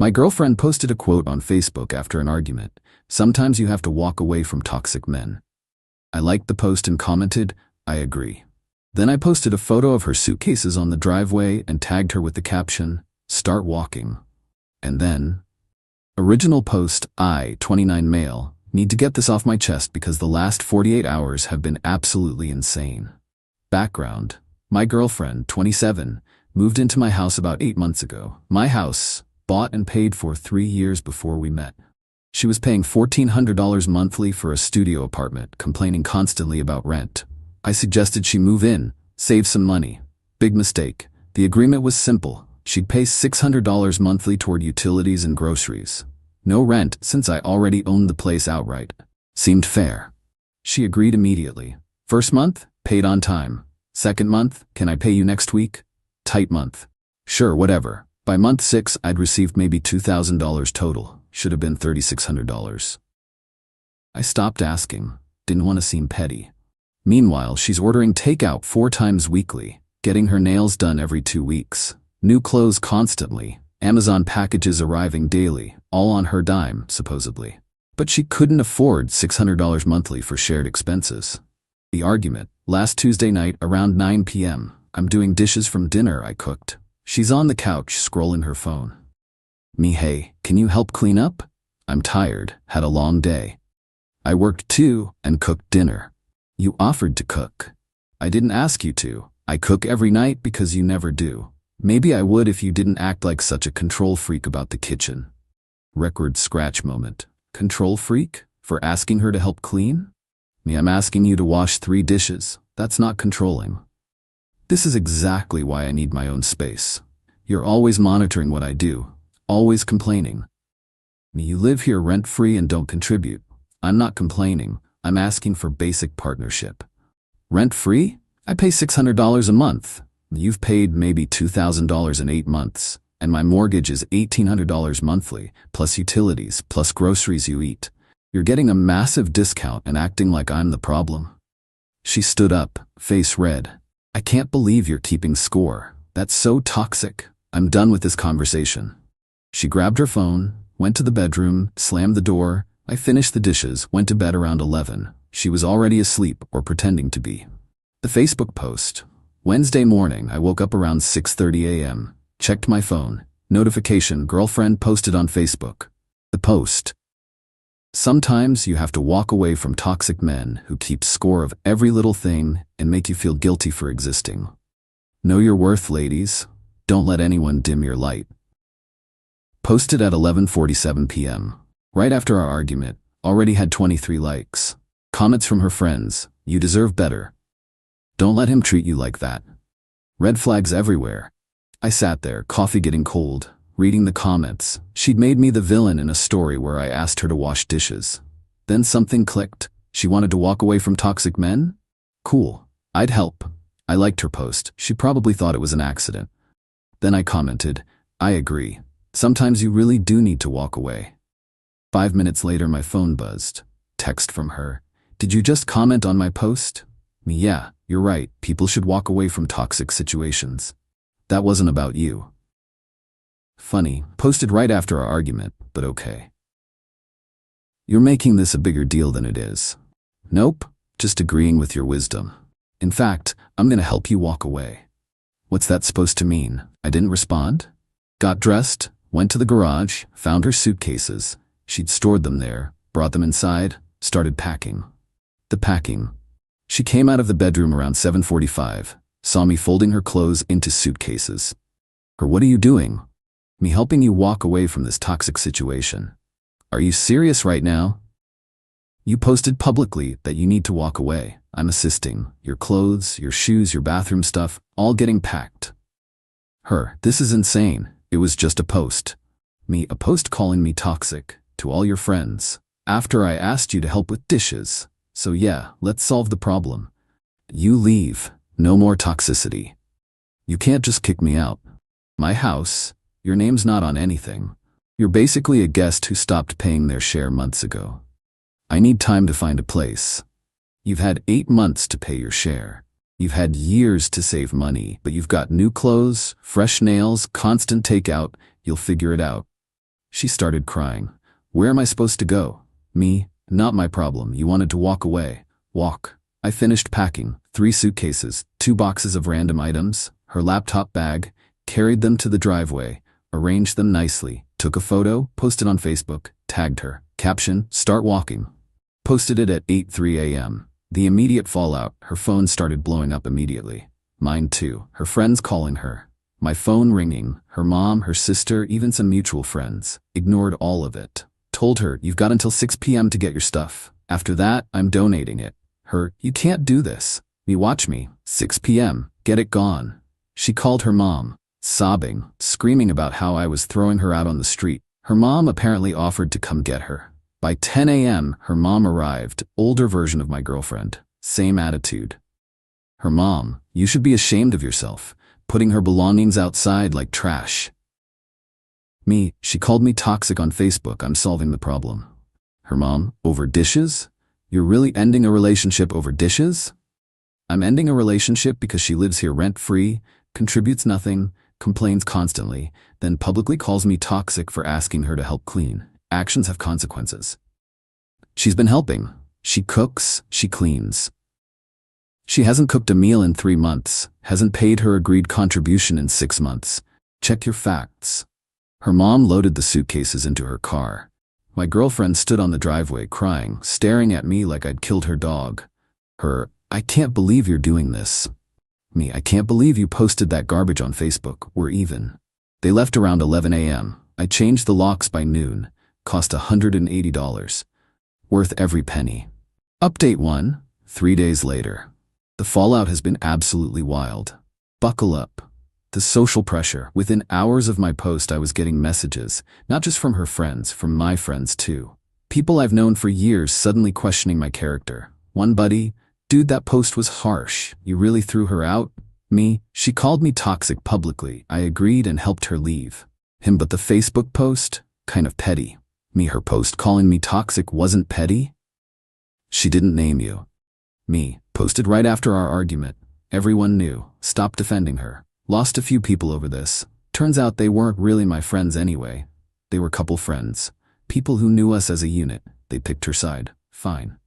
My girlfriend posted a quote on Facebook after an argument. Sometimes you have to walk away from toxic men. I liked the post and commented, I agree. Then I posted a photo of her suitcases on the driveway and tagged her with the caption, start walking. And then, original post, I, 29 male, need to get this off my chest because the last 48 hours have been absolutely insane. Background, my girlfriend, 27, moved into my house about 8 months ago. My house, bought and paid for 3 years before we met. She was paying $1,400 monthly for a studio apartment, complaining constantly about rent. I suggested she move in, save some money. Big mistake. The agreement was simple. She'd pay $600 monthly toward utilities and groceries. No rent since I already owned the place outright. Seemed fair. She agreed immediately. First month, paid on time. Second month, can I pay you next week? Tight month. Sure, whatever. By month 6, I'd received maybe $2,000 total. Should have been $3,600. I stopped asking. Didn't want to seem petty. Meanwhile, she's ordering takeout 4 times weekly, getting her nails done every 2 weeks. New clothes constantly, Amazon packages arriving daily, all on her dime, supposedly. But she couldn't afford $600 monthly for shared expenses. The argument, last Tuesday night around 9 p.m. I'm doing dishes from dinner I cooked. She's on the couch scrolling her phone. Me, hey, can you help clean up? I'm tired, had a long day. I worked too and cooked dinner. You offered to cook. I didn't ask you to. I cook every night because you never do. Maybe I would if you didn't act like such a control freak about the kitchen. Record scratch moment. Control freak? For asking her to help clean? Me, I'm asking you to wash 3 dishes. That's not controlling. This is exactly why I need my own space. You're always monitoring what I do. Always complaining. Me, you live here rent-free and don't contribute. I'm not complaining. I'm asking for basic partnership. Rent-free? I pay $600 a month. You've paid maybe $2,000 in 8 months, and my mortgage is $1,800 monthly, plus utilities, plus groceries you eat. You're getting a massive discount and acting like I'm the problem. She stood up, face red. I can't believe you're keeping score. That's so toxic. I'm done with this conversation. She grabbed her phone, went to the bedroom, slammed the door. I finished the dishes, went to bed around 11. She was already asleep or pretending to be. The Facebook post. Wednesday morning, I woke up around 6:30 a.m., checked my phone. Notification, girlfriend posted on Facebook. The post. Sometimes you have to walk away from toxic men who keep score of every little thing and make you feel guilty for existing. Know your worth, ladies. Don't let anyone dim your light. Posted at 11:47 p.m. Right after our argument, already had 23 likes. Comments from her friends, you deserve better. Don't let him treat you like that. Red flags everywhere. I sat there, coffee getting cold, reading the comments. She'd made me the villain in a story where I asked her to wash dishes. Then something clicked. She wanted to walk away from toxic men? Cool. I'd help. I liked her post. She probably thought it was an accident. Then I commented, I agree. Sometimes you really do need to walk away. 5 minutes later, my phone buzzed. Text from her. Did you just comment on my post? Me, yeah, you're right. People should walk away from toxic situations. That wasn't about you. Funny, posted right after our argument, but okay. You're making this a bigger deal than it is. Nope, just agreeing with your wisdom. In fact, I'm gonna help you walk away. What's that supposed to mean? I didn't respond? Got dressed, went to the garage, found her suitcases. She'd stored them there, brought them inside, started packing. The packing. She came out of the bedroom around 7:45, saw me folding her clothes into suitcases. Her, what are you doing? Me helping you walk away from this toxic situation. Are you serious right now? You posted publicly that you need to walk away. I'm assisting. Your clothes, your shoes, your bathroom stuff, all getting packed. Her, this is insane. It was just a post. Me, a post calling me toxic to all your friends after I asked you to help with dishes. So yeah, let's solve the problem. You leave. No more toxicity. You can't just kick me out. My house, your name's not on anything. You're basically a guest who stopped paying their share months ago. I need time to find a place. You've had 8 months to pay your share. You've had years to save money, but you've got new clothes, fresh nails, constant takeout. You'll figure it out. She started crying. Where am I supposed to go? Me, not my problem. You wanted to walk away. Walk. I finished packing 3 suitcases, 2 boxes of random items, her laptop bag, carried them to the driveway, arranged them nicely, took a photo, posted on Facebook, tagged her. Caption, start walking. Posted it at 8:03 a.m. The immediate fallout, her phone started blowing up immediately. Mine too, her friends calling her. My phone ringing, her mom, her sister, even some mutual friends. Ignored all of it. Told her, you've got until 6 p.m. to get your stuff. After that, I'm donating it. Her, you can't do this. Me, watch me. 6 p.m. Get it gone. She called her mom, sobbing, screaming about how I was throwing her out on the street. Her mom apparently offered to come get her. By 10 a.m., her mom arrived, older version of my girlfriend. Same attitude. Her mom, you should be ashamed of yourself, putting her belongings outside like trash. Me, she called me toxic on Facebook. I'm solving the problem. Her mom, over dishes? You're really ending a relationship over dishes? I'm ending a relationship because she lives here rent-free, contributes nothing, complains constantly, then publicly calls me toxic for asking her to help clean. Actions have consequences. She's been helping. She cooks, she cleans. She hasn't cooked a meal in 3 months, hasn't paid her agreed contribution in 6 months. Check your facts. Her mom loaded the suitcases into her car. My girlfriend stood on the driveway crying, staring at me like I'd killed her dog. Her, I can't believe you're doing this. Me, I can't believe you posted that garbage on Facebook. We're even. They left around 11 a.m. I changed the locks by noon. Cost $180. Worth every penny. Update 1, 3 days later. The fallout has been absolutely wild. Buckle up. The social pressure. Within hours of my post, I was getting messages, not just from her friends, from my friends too. People I've known for years suddenly questioning my character. One buddy, dude, that post was harsh. You really threw her out? Me, she called me toxic publicly. I agreed and helped her leave. Him, but the Facebook post? Kind of petty. Me, her post calling me toxic wasn't petty? She didn't name you. Me, posted right after our argument. Everyone knew. Stopped defending her. Lost a few people over this. Turns out they weren't really my friends anyway. They were couple friends. People who knew us as a unit. They picked her side. Fine.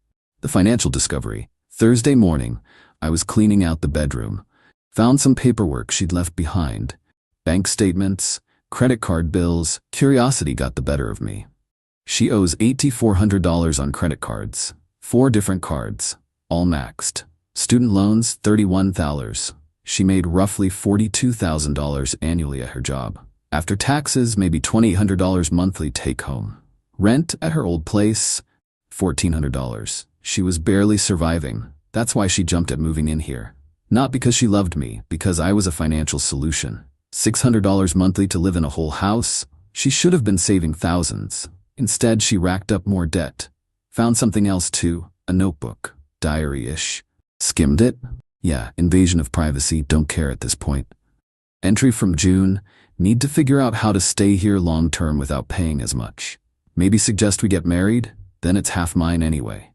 The financial discovery. Thursday morning, I was cleaning out the bedroom. Found some paperwork she'd left behind. Bank statements, credit card bills. Curiosity got the better of me. She owes $8,400 on credit cards. 4 different cards. All maxed. Student loans, $31,000. She made roughly $42,000 annually at her job. After taxes, maybe $2,800 monthly take-home. Rent at her old place, $1,400. She was barely surviving. That's why she jumped at moving in here. Not because she loved me, because I was a financial solution. $600 monthly to live in a whole house? She should have been saving thousands. Instead, she racked up more debt. Found something else too, a notebook, diary-ish. Skimmed it? Yeah, invasion of privacy, don't care at this point. Entry from June, need to figure out how to stay here long-term without paying as much. Maybe suggest we get married, then it's half mine anyway.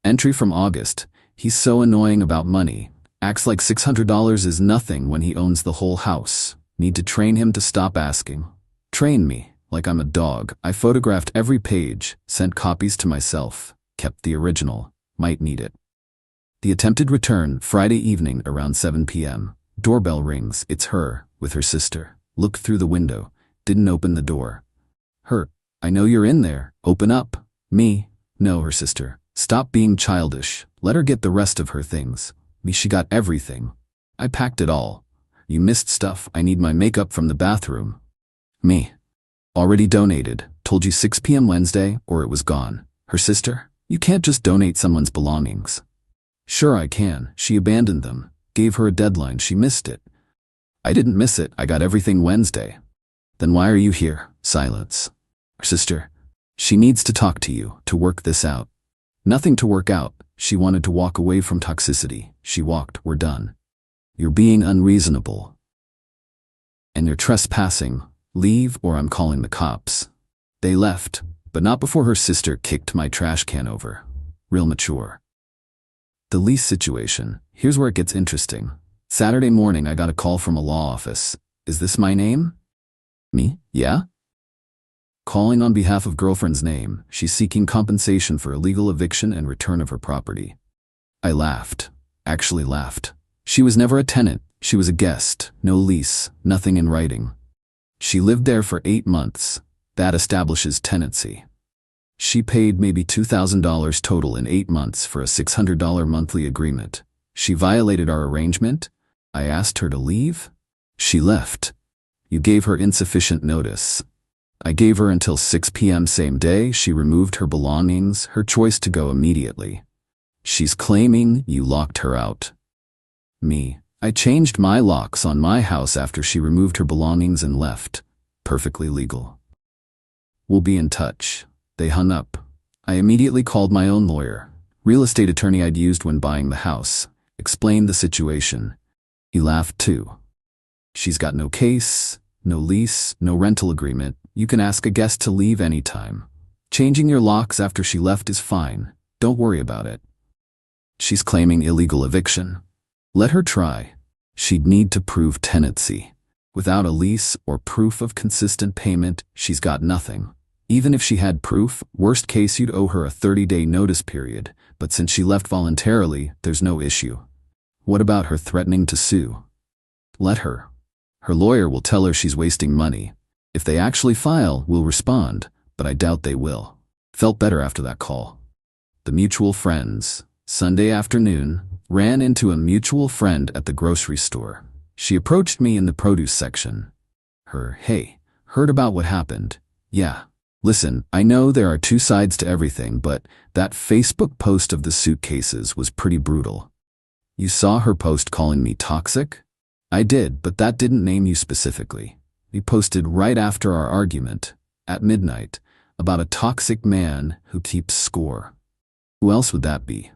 Entry from August, he's so annoying about money, acts like $600 is nothing when he owns the whole house. Need to train him to stop asking. Train me, like I'm a dog. I photographed every page, sent copies to myself, kept the original, might need it. The attempted return, Friday evening around 7 p.m. Doorbell rings, it's her, with her sister. Looked through the window, didn't open the door. Her, I know you're in there, open up. Me, no, her sister. Stop being childish, let her get the rest of her things. Me, she got everything. I packed it all. You missed stuff, I need my makeup from the bathroom. Me, already donated, told you 6 p.m. Wednesday, or it was gone. Her sister, you can't just donate someone's belongings. Sure I can, she abandoned them. Gave her a deadline, she missed it. I didn't miss it, I got everything Wednesday. Then why are you here? Silence. Her sister, she needs to talk to you, to work this out. Nothing to work out, she wanted to walk away from toxicity. She walked, we're done. You're being unreasonable. And you're trespassing. Leave or I'm calling the cops. They left, but not before her sister kicked my trash can over. Real mature. The lease situation, here's where it gets interesting. Saturday morning I got a call from a law office. Is this my name? Me? Yeah? Calling on behalf of girlfriend's name, she's seeking compensation for illegal eviction and return of her property. I laughed. Actually laughed. She was never a tenant. She was a guest. No lease. Nothing in writing. She lived there for 8 months. That establishes tenancy. She paid maybe $2,000 total in 8 months for a $600 monthly agreement. She violated our arrangement? I asked her to leave? She left. You gave her insufficient notice. I gave her until 6 p.m. same day. She removed her belongings, her choice to go immediately. She's claiming you locked her out. Me. I changed my locks on my house after she removed her belongings and left. Perfectly legal. We'll be in touch. They hung up. I immediately called my own lawyer, real estate attorney I'd used when buying the house, explained the situation. He laughed too. She's got no case, no lease, no rental agreement. You can ask a guest to leave anytime. Changing your locks after she left is fine. Don't worry about it. She's claiming illegal eviction. Let her try. She'd need to prove tenancy. Without a lease or proof of consistent payment, she's got nothing. Even if she had proof, worst case you'd owe her a 30-day notice period, but since she left voluntarily, there's no issue. What about her threatening to sue? Let her. Her lawyer will tell her she's wasting money. If they actually file, we'll respond, but I doubt they will. Felt better after that call. The mutual friends. Sunday afternoon, ran into a mutual friend at the grocery store. She approached me in the produce section. Hey, heard about what happened? Yeah. Listen, I know there are 2 sides to everything, but that Facebook post of the suitcases was pretty brutal. You saw her post calling me toxic? I did, but that didn't name you specifically. You posted right after our argument, at midnight, about a toxic man who keeps score. Who else would that be?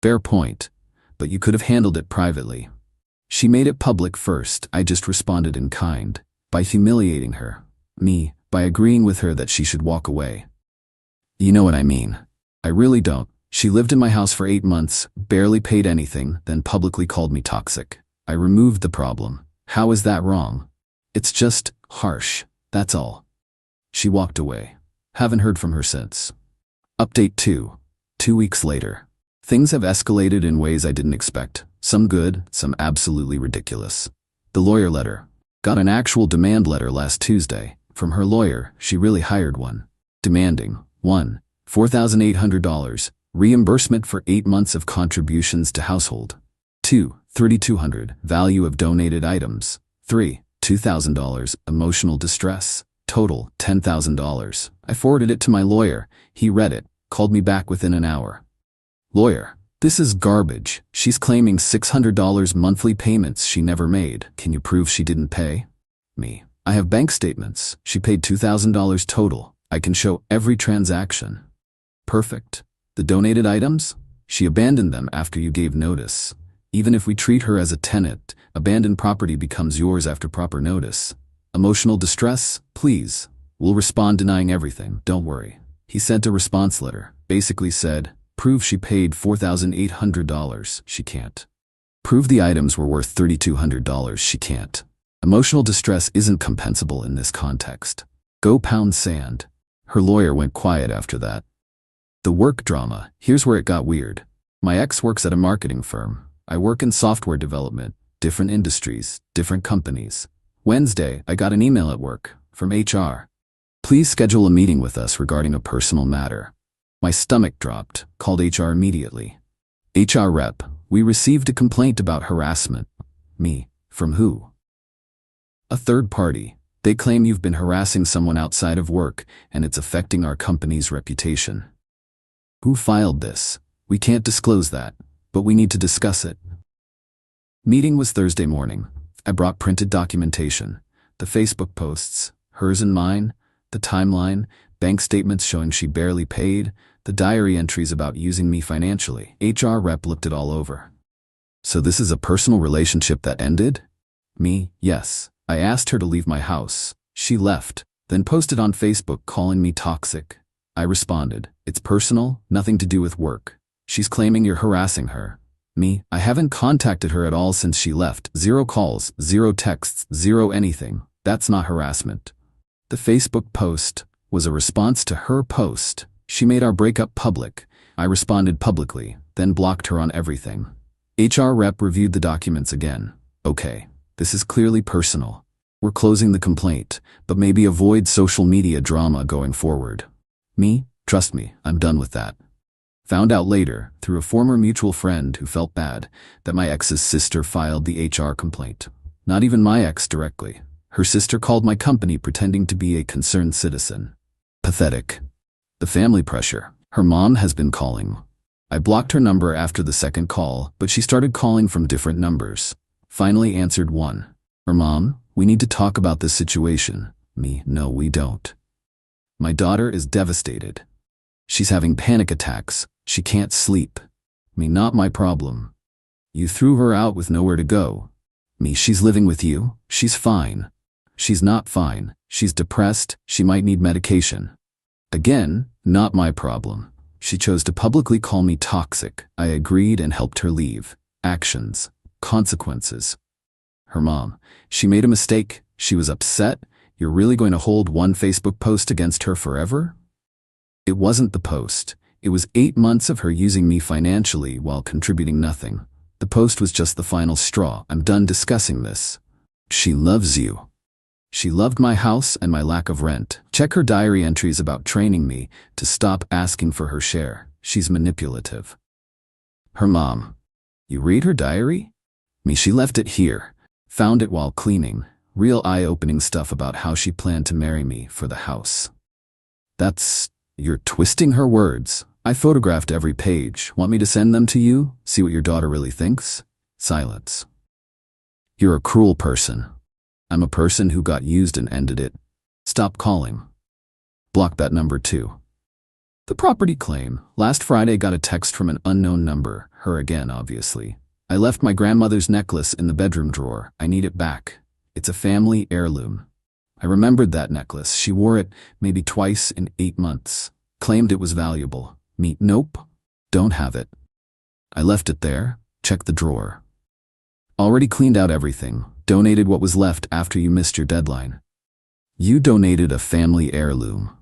Fair point, but you could have handled it privately. She made it public first. I just responded in kind, by humiliating her. Me, by agreeing with her that she should walk away. You know what I mean. I really don't. She lived in my house for 8 months, barely paid anything, then publicly called me toxic. I removed the problem. How is that wrong? It's just harsh, that's all. She walked away. Haven't heard from her since. Update 2. 2 weeks later. Things have escalated in ways I didn't expect. Some good, some absolutely ridiculous. The lawyer letter. Got an actual demand letter last Tuesday. From her lawyer, she really hired one. Demanding 1. $4,800. Reimbursement for 8 months of contributions to household. 2. $3,200. Value of donated items. 3. $2,000. Emotional distress. Total $10,000. I forwarded it to my lawyer. He read it, called me back within an hour. Lawyer, this is garbage. She's claiming $600 monthly payments she never made. Can you prove she didn't pay? Me. I have bank statements. She paid $2,000 total. I can show every transaction. Perfect. The donated items? She abandoned them after you gave notice. Even if we treat her as a tenant, abandoned property becomes yours after proper notice. Emotional distress? Please. We'll respond denying everything. Don't worry. He sent a response letter. Basically said, prove she paid $4,800. She can't. Prove the items were worth $3,200. She can't. Emotional distress isn't compensable in this context. Go pound sand. Her lawyer went quiet after that. The work drama. Here's where it got weird. My ex works at a marketing firm. I work in software development, different industries, different companies. Wednesday, I got an email at work from HR. Please schedule a meeting with us regarding a personal matter. My stomach dropped, called HR immediately. HR rep, we received a complaint about harassment. Me, from who? A third party. They claim you've been harassing someone outside of work and it's affecting our company's reputation. Who filed this? We can't disclose that, but we need to discuss it. Meeting was Thursday morning. I brought printed documentation, the Facebook posts, hers and mine, the timeline, bank statements showing she barely paid, the diary entries about using me financially. HR rep looked it all over. So this is a personal relationship that ended? Me, yes. I asked her to leave my house. She left, then posted on Facebook calling me toxic. I responded, it's personal, nothing to do with work. She's claiming you're harassing her. Me, I haven't contacted her at all since she left. 0 calls, 0 texts, 0 anything. That's not harassment. The Facebook post, was a response to her post. She made our breakup public. I responded publicly, then blocked her on everything. HR rep reviewed the documents again. Okay, this is clearly personal. We're closing the complaint, but maybe avoid social media drama going forward. Me? Trust me, I'm done with that. Found out later, through a former mutual friend who felt bad, that my ex's sister filed the HR complaint. Not even my ex directly. Her sister called my company pretending to be a concerned citizen. Pathetic. The family pressure. Her mom has been calling. I blocked her number after the second call, but she started calling from different numbers. Finally answered one. Her mom, we need to talk about this situation. Me, no we don't. My daughter is devastated. She's having panic attacks. She can't sleep. Me, not my problem. You threw her out with nowhere to go. Me, she's living with you. She's fine. She's not fine. She's depressed. She might need medication. Again, not my problem. She chose to publicly call me toxic. I agreed and helped her leave. Actions. Consequences. Her mom. She made a mistake. She was upset. You're really going to hold one Facebook post against her forever? It wasn't the post. It was 8 months of her using me financially while contributing nothing. The post was just the final straw. I'm done discussing this. She loves you. She loved my house and my lack of rent. Check her diary entries about training me to stop asking for her share. She's manipulative. Her mom. You read her diary? Me, she left it here. Found it while cleaning. Real eye-opening stuff about how she planned to marry me for the house. You're twisting her words. I photographed every page. Want me to send them to you? See what your daughter really thinks? Silence. You're a cruel person. I'm a person who got used and ended it. Stop calling. Block that number too. The property claim. Last Friday got a text from an unknown number. Her again, obviously. I left my grandmother's necklace in the bedroom drawer. I need it back. It's a family heirloom. I remembered that necklace. She wore it maybe twice in 8 months. Claimed it was valuable. Me, nope. Don't have it. I left it there. Check the drawer. Already cleaned out everything. Donated what was left after you missed your deadline. You donated a family heirloom.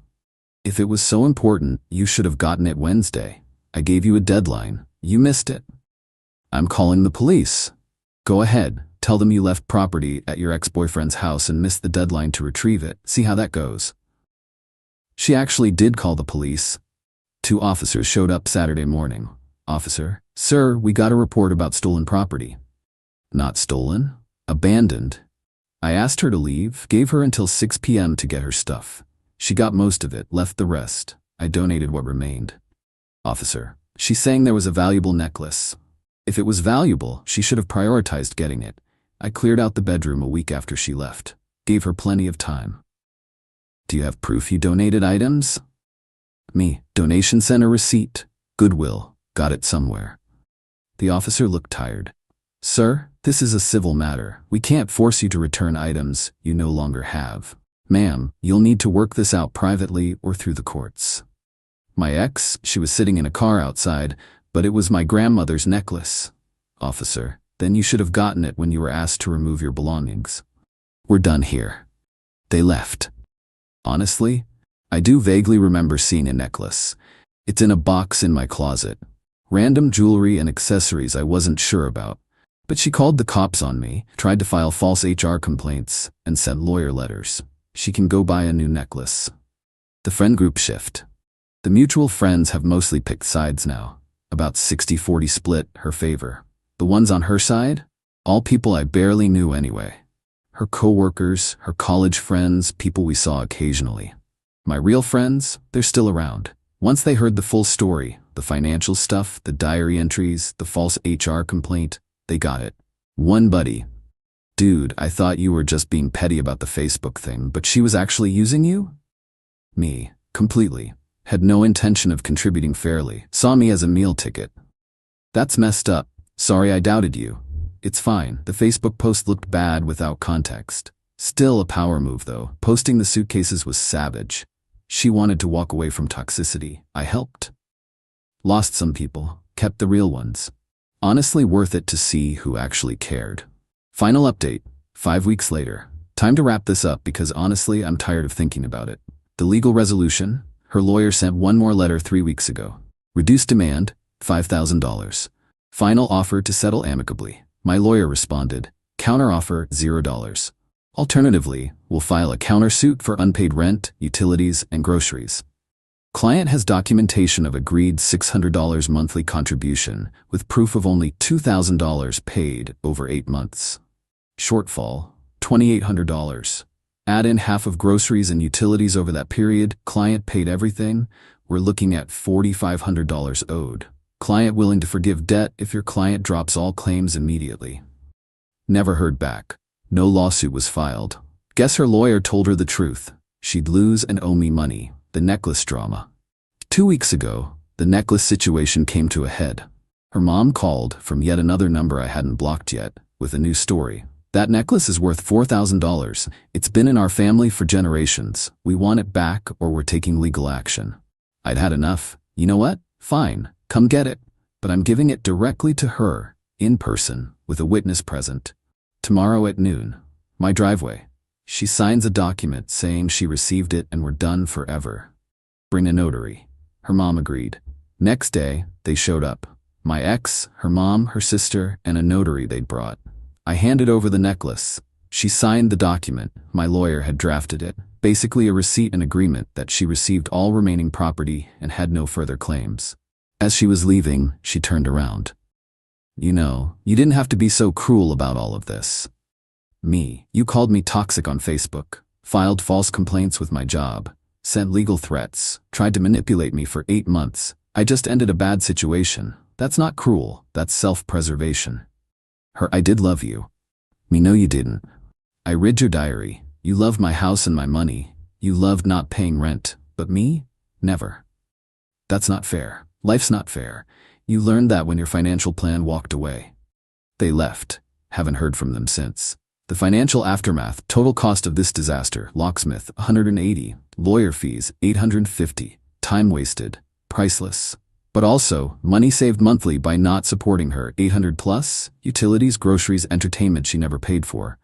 If it was so important, you should have gotten it Wednesday. I gave you a deadline. You missed it. I'm calling the police. Go ahead. Tell them you left property at your ex-boyfriend's house and missed the deadline to retrieve it. See how that goes. She actually did call the police. 2 officers showed up Saturday morning. Officer, sir, we got a report about stolen property. Not stolen. Abandoned. I asked her to leave, gave her until 6 p.m. to get her stuff. She got most of it, left the rest. I donated what remained. Officer, she's saying there was a valuable necklace. If it was valuable, she should have prioritized getting it. I cleared out the bedroom a week after she left. Gave her plenty of time. Do you have proof you donated items? Me, donation center receipt. Goodwill, got it somewhere. The officer looked tired. Sir, this is a civil matter. We can't force you to return items you no longer have. Ma'am, you'll need to work this out privately or through the courts. My ex, she was sitting in a car outside, but it was my grandmother's necklace. Officer, then you should have gotten it when you were asked to remove your belongings. We're done here. They left. Honestly, I do vaguely remember seeing a necklace. It's in a box in my closet. Random jewelry and accessories I wasn't sure about. But she called the cops on me, tried to file false HR complaints, and sent lawyer letters. She can go buy a new necklace. The friend group shift. The mutual friends have mostly picked sides now. About 60-40 split, her favor. The ones on her side? All people I barely knew anyway. Her coworkers, her college friends, people we saw occasionally. My real friends, they're still around. Once they heard the full story, the financial stuff, the diary entries, the false HR complaint, they got it. One buddy. Dude, I thought you were just being petty about the Facebook thing, but she was actually using you? Me, completely. Had no intention of contributing fairly. Saw me as a meal ticket. That's messed up. Sorry I doubted you. It's fine. The Facebook post looked bad without context. Still a power move though. Posting the suitcases was savage. She wanted to walk away from toxicity. I helped. Lost some people, kept the real ones. Honestly worth it to see who actually cared. Final update, 5 weeks later. Time to wrap this up because honestly I'm tired of thinking about it. The legal resolution? Her lawyer sent one more letter 3 weeks ago. Reduced demand, $5,000. Final offer to settle amicably. My lawyer responded, counteroffer $0. Alternatively, we'll file a countersuit for unpaid rent, utilities, and groceries. Client has documentation of agreed $600 monthly contribution with proof of only $2,000 paid over 8 months. Shortfall, $2,800. Add in half of groceries and utilities over that period, client paid everything, we're looking at $4,500 owed. Client willing to forgive debt if your client drops all claims immediately. Never heard back. No lawsuit was filed. Guess her lawyer told her the truth. She'd lose and owe me money. The necklace drama. 2 weeks ago, the necklace situation came to a head. Her mom called from yet another number I hadn't blocked yet, with a new story. That necklace is worth $4,000. It's been in our family for generations. We want it back or we're taking legal action. I'd had enough. You know what? Fine, come get it. But I'm giving it directly to her, in person, with a witness present. Tomorrow at noon. My driveway. She signs a document saying she received it and we're done forever. Bring a notary. Her mom agreed. Next day, they showed up. My ex, her mom, her sister, and a notary they'd brought. I handed over the necklace. She signed the document. My lawyer had drafted it. Basically a receipt and agreement that she received all remaining property and had no further claims. As she was leaving, she turned around. You know, you didn't have to be so cruel about all of this. Me, you called me toxic on Facebook, filed false complaints with my job, sent legal threats, tried to manipulate me for 8 months. I just ended a bad situation. That's not cruel, that's self-preservation. Her, I did love you. Me, no you didn't. I read your diary. You loved my house and my money. You loved not paying rent. But me? Never. That's not fair. Life's not fair. You learned that when your financial plan walked away. They left. Haven't heard from them since. The financial aftermath, total cost of this disaster, locksmith, $180, lawyer fees, $850, time wasted, priceless. But also, money saved monthly by not supporting her, $800 plus, utilities, groceries, entertainment she never paid for.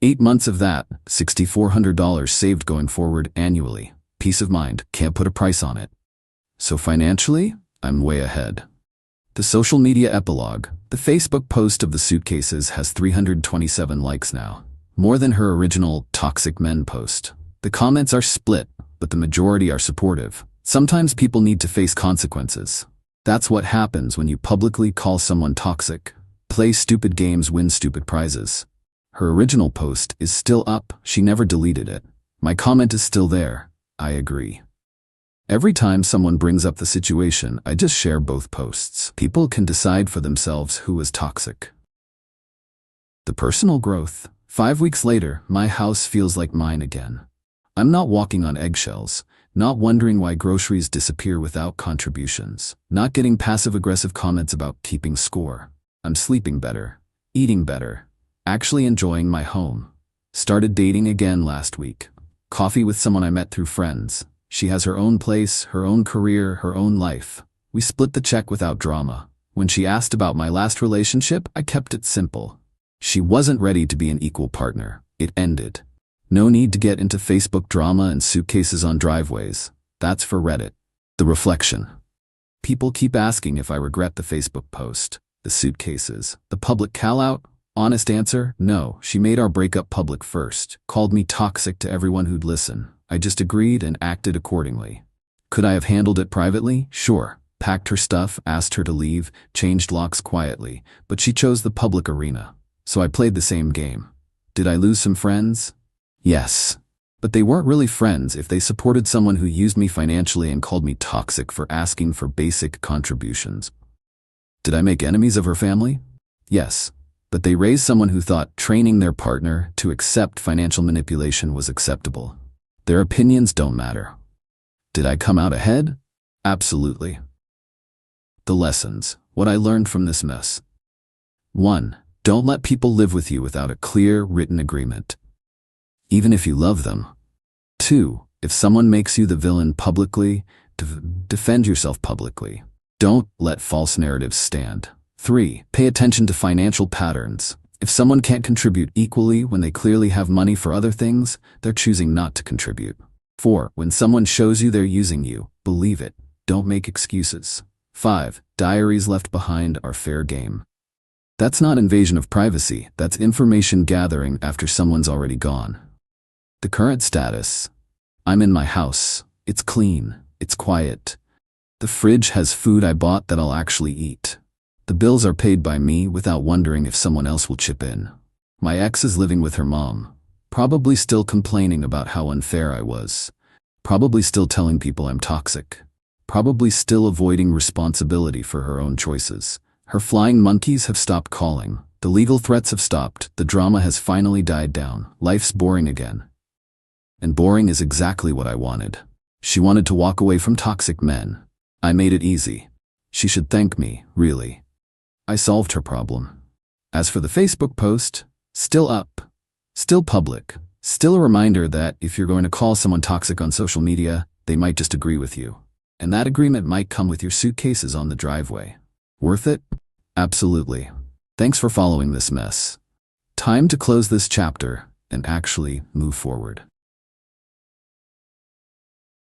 8 months of that, $6,400 saved going forward annually. Peace of mind, can't put a price on it. So financially, I'm way ahead. The social media epilogue, the Facebook post of the suitcases has 327 likes now. More than her original Toxic Men post. The comments are split, but the majority are supportive. Sometimes people need to face consequences. That's what happens when you publicly call someone toxic. Play stupid games, win stupid prizes. Her original post is still up, she never deleted it. My comment is still there, I agree. Every time someone brings up the situation, I just share both posts. People can decide for themselves who is toxic. The personal growth. 5 weeks later, my house feels like mine again. I'm not walking on eggshells, not wondering why groceries disappear without contributions, not getting passive-aggressive comments about keeping score. I'm sleeping better, eating better, actually enjoying my home. Started dating again last week. Coffee with someone I met through friends. She has her own place, her own career, her own life. We split the check without drama. When she asked about my last relationship, I kept it simple. She wasn't ready to be an equal partner. It ended. No need to get into Facebook drama and suitcases on driveways. That's for Reddit. The reflection. People keep asking if I regret the Facebook post, the suitcases, the public call-out. Honest answer, no. She made our breakup public first, called me toxic to everyone who'd listen. I just agreed and acted accordingly. Could I have handled it privately? Sure. Packed her stuff, asked her to leave, changed locks quietly, but she chose the public arena. So I played the same game. Did I lose some friends? Yes. But they weren't really friends if they supported someone who used me financially and called me toxic for asking for basic contributions. Did I make enemies of her family? Yes. But they raised someone who thought training their partner to accept financial manipulation was acceptable. Their opinions don't matter. Did I come out ahead? Absolutely. The lessons. What I learned from this mess. 1. Don't let people live with you without a clear, written agreement, even if you love them. 2. If someone makes you the villain publicly, defend yourself publicly. Don't let false narratives stand. 3. Pay attention to financial patterns. If someone can't contribute equally when they clearly have money for other things, they're choosing not to contribute. 4. When someone shows you they're using you, believe it. Don't make excuses. 5. Diaries left behind are fair game. That's not invasion of privacy, that's information gathering after someone's already gone. The current status. I'm in my house. It's clean. It's quiet. The fridge has food I bought that I'll actually eat. The bills are paid by me without wondering if someone else will chip in. My ex is living with her mom, probably still complaining about how unfair I was. Probably still telling people I'm toxic. Probably still avoiding responsibility for her own choices. Her flying monkeys have stopped calling. The legal threats have stopped. The drama has finally died down. Life's boring again. And boring is exactly what I wanted. She wanted to walk away from toxic men. I made it easy. She should thank me, really. I solved her problem. As for the Facebook post, still up, still public, still a reminder that if you're going to call someone toxic on social media, they might just agree with you. And that agreement might come with your suitcases on the driveway. Worth it? Absolutely. Thanks for following this mess. Time to close this chapter and actually move forward.